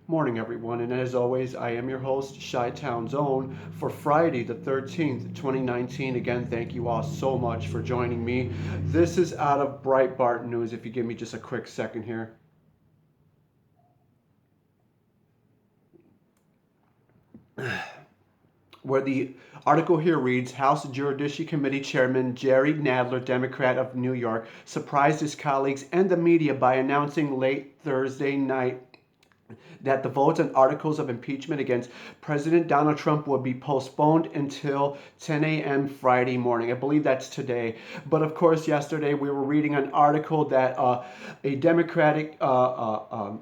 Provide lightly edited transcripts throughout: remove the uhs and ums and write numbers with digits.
Morning, everyone, and as always, I am your host, Chi-Town Zone, for Friday the 13th, 2019. Again, thank you all so much for joining me. This is out of Breitbart News, if you give me just a quick second here. Where the article here reads, House Judiciary Committee Chairman Jerry Nadler, Democrat of New York, surprised his colleagues and the media by announcing late Thursday night that the votes on articles of impeachment against President Donald Trump would be postponed until 10 a.m. Friday morning. I believe that's today. But of course, yesterday we were reading an article that a Democratic uh,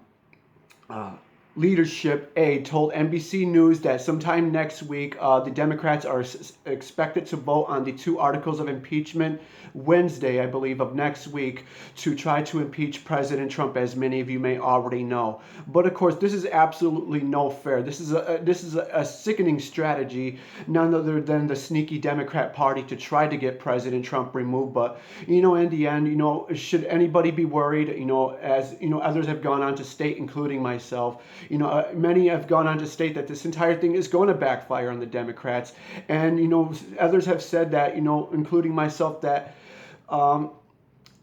leadership aide told NBC News that sometime next week the Democrats are expected to vote on the two articles of impeachment Wednesday, I believe, of next week to try to impeach President Trump, as many of you may already know. But of course, this is absolutely no fair. This is a sickening strategy, none other than the sneaky Democrat Party to try to get President Trump removed. But in the end, should anybody be worried? As others have gone on to state, including myself. Many have gone on to state that this entire thing is going to backfire on the Democrats, and others have said that, including myself, that um,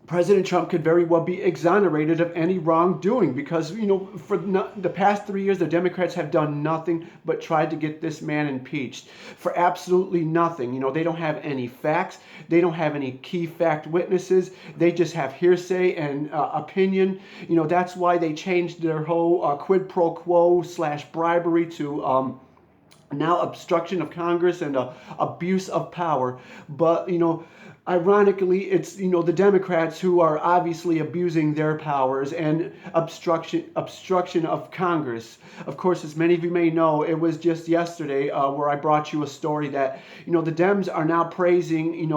President Trump could very well be exonerated of any wrongdoing because, for the past 3 years, the Democrats have done nothing but tried to get this man impeached for absolutely nothing. They don't have any facts. They don't have any key fact witnesses. They just have hearsay and opinion. That's why they changed their whole quid pro quo / bribery to now obstruction of Congress and abuse of power. But ironically, it's the Democrats who are obviously abusing their powers and obstruction of Congress. Of course, as many of you may know, it was just yesterday where I brought you a story that the Dems are now praising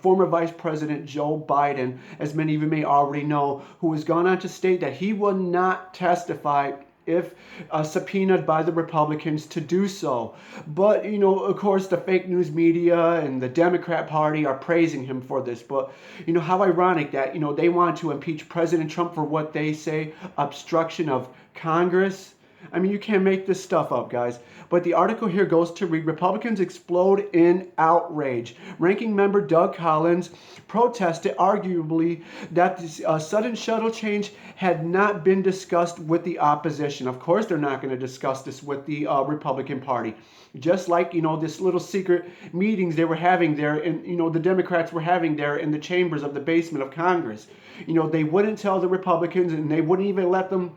former Vice President Joe Biden, as many of you may already know, who has gone on to state that he will not testify if subpoenaed by the Republicans to do so. But, of course, the fake news media and the Democrat Party are praising him for this. But, how ironic that, they want to impeach President Trump for what they say, obstruction of Congress. I mean, you can't make this stuff up, guys. But the article here goes to read, Republicans explode in outrage. Ranking member Doug Collins protested arguably that this sudden shuttle change had not been discussed with the opposition. Of course, they're not going to discuss this with the Republican Party. Just like, this little secret meetings they were having there, and, the Democrats were having there in the chambers of the basement of Congress. They wouldn't tell the Republicans, and they wouldn't even let them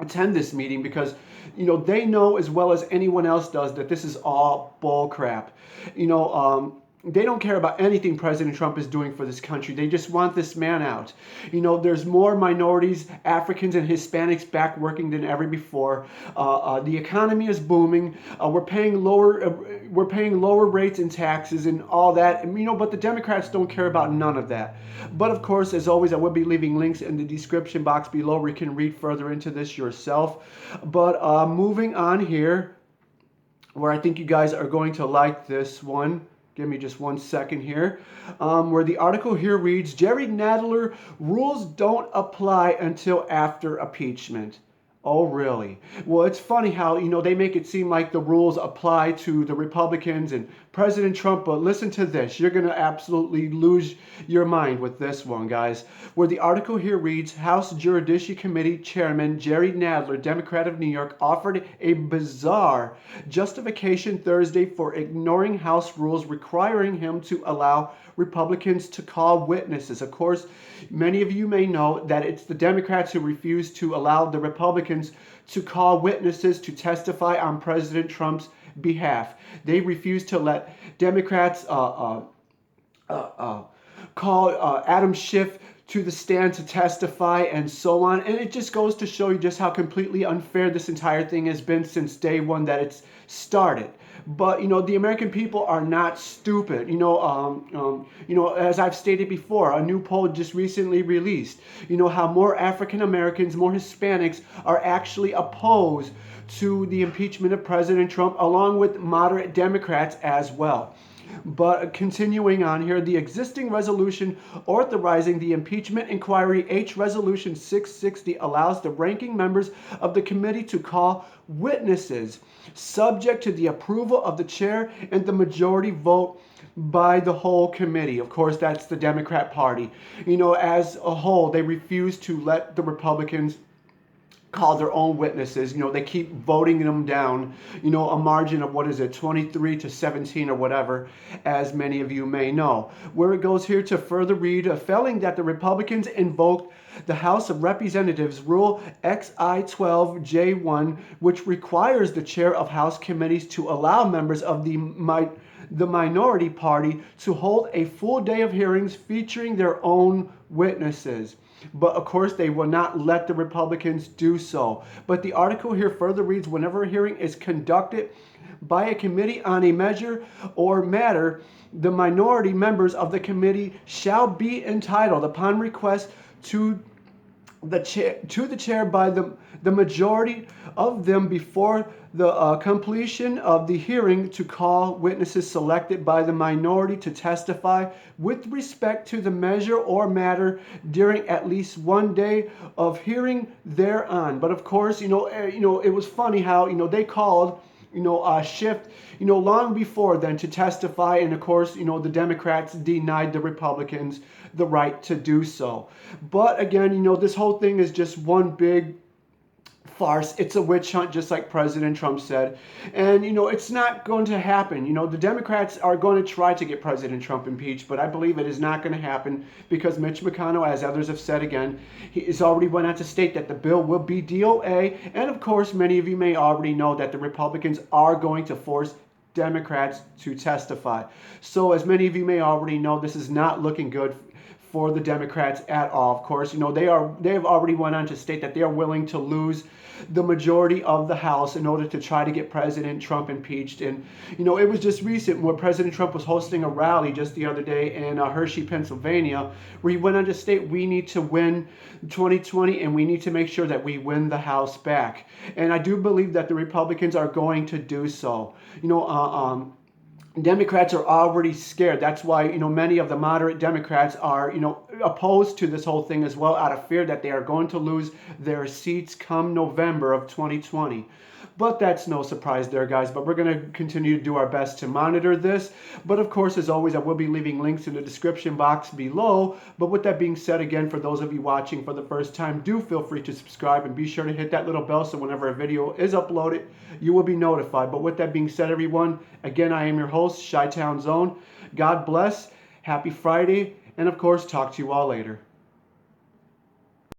attend this meeting because they know as well as anyone else does that this is all bull crap. They don't care about anything President Trump is doing for this country. They just want this man out. There's more minorities, Africans, and Hispanics back working than ever before. The economy is booming. We're paying lower rates and taxes and all that. But the Democrats don't care about none of that. But of course, as always, I will be leaving links in the description box below where you can read further into this yourself. But moving on here, where I think you guys are going to like this one. Give me just 1 second here. Where the article here reads, Jerry Nadler, rules don't apply until after impeachment. Oh, really? Well, it's funny how, they make it seem like the rules apply to the Republicans and President Trump, but listen to this. You're going to absolutely lose your mind with this one, guys. Where the article here reads, House Judiciary Committee Chairman Jerry Nadler, Democrat of New York, offered a bizarre justification Thursday for ignoring House rules requiring him to allow Republicans to call witnesses. Of course, many of you may know that it's the Democrats who refuse to allow the Republicans to call witnesses to testify on President Trump's behalf. They refuse to let Democrats call Adam Schiff to the stand to testify and so on. And it just goes to show you just how completely unfair this entire thing has been since day one that it's started. But the American people are not stupid. As I've stated before, a new poll just recently released. How more African Americans, more Hispanics are actually opposed to the impeachment of President Trump, along with moderate Democrats as well. But continuing on here, the existing resolution authorizing the impeachment inquiry, H. Resolution 660, allows the ranking members of the committee to call witnesses, subject to the approval of the chair and the majority vote by the whole committee. Of course, that's the Democrat Party. As a whole, they refuse to let the Republicans call their own witnesses. They keep voting them down, a margin of, 23-17 or whatever, as many of you may know. Where it goes here to further read, failing that the Republicans invoked the House of Representatives Rule XI-12J1, which requires the chair of House committees to allow members of the minority party to hold a full day of hearings featuring their own witnesses. But of course, they will not let the Republicans do so. But the article here further reads, whenever a hearing is conducted by a committee on a measure or matter, the minority members of the committee shall be entitled, upon request to the chair by the majority of them before the completion of the hearing, to call witnesses selected by the minority to testify with respect to the measure or matter during at least one day of hearing thereon. But of course, it was funny how they called shift, long before then to testify. And of course, the Democrats denied the Republicans the right to do so. But again, this whole thing is just one big farce. It's a witch hunt, just like President Trump said. And, it's not going to happen. The Democrats are going to try to get President Trump impeached, but I believe it is not going to happen because Mitch McConnell, as others have said again, he has already went on to state that the bill will be DOA. And of course, many of you may already know that the Republicans are going to force Democrats to testify. So as many of you may already know, this is not looking good for the Democrats at all. Of course, they have already went on to state that they are willing to lose the majority of the House in order to try to get President Trump impeached. And it was just recent where President Trump was hosting a rally just the other day in Hershey, Pennsylvania, where he went on to state, we need to win 2020 and we need to make sure that we win the House back. And I do believe that the Republicans are going to do so. Democrats are already scared. That's why, many of the moderate Democrats are, opposed to this whole thing as well, out of fear that they are going to lose their seats come November of 2020. But that's no surprise there, guys. But we're going to continue to do our best to monitor this. But of course, as always, I will be leaving links in the description box below. But with that being said, again, for those of you watching for the first time, do feel free to subscribe and be sure to hit that little bell so whenever a video is uploaded, you will be notified. But with that being said, everyone, again, I am your host, Chi-Town Zone. God bless. Happy Friday. And of course, talk to you all later.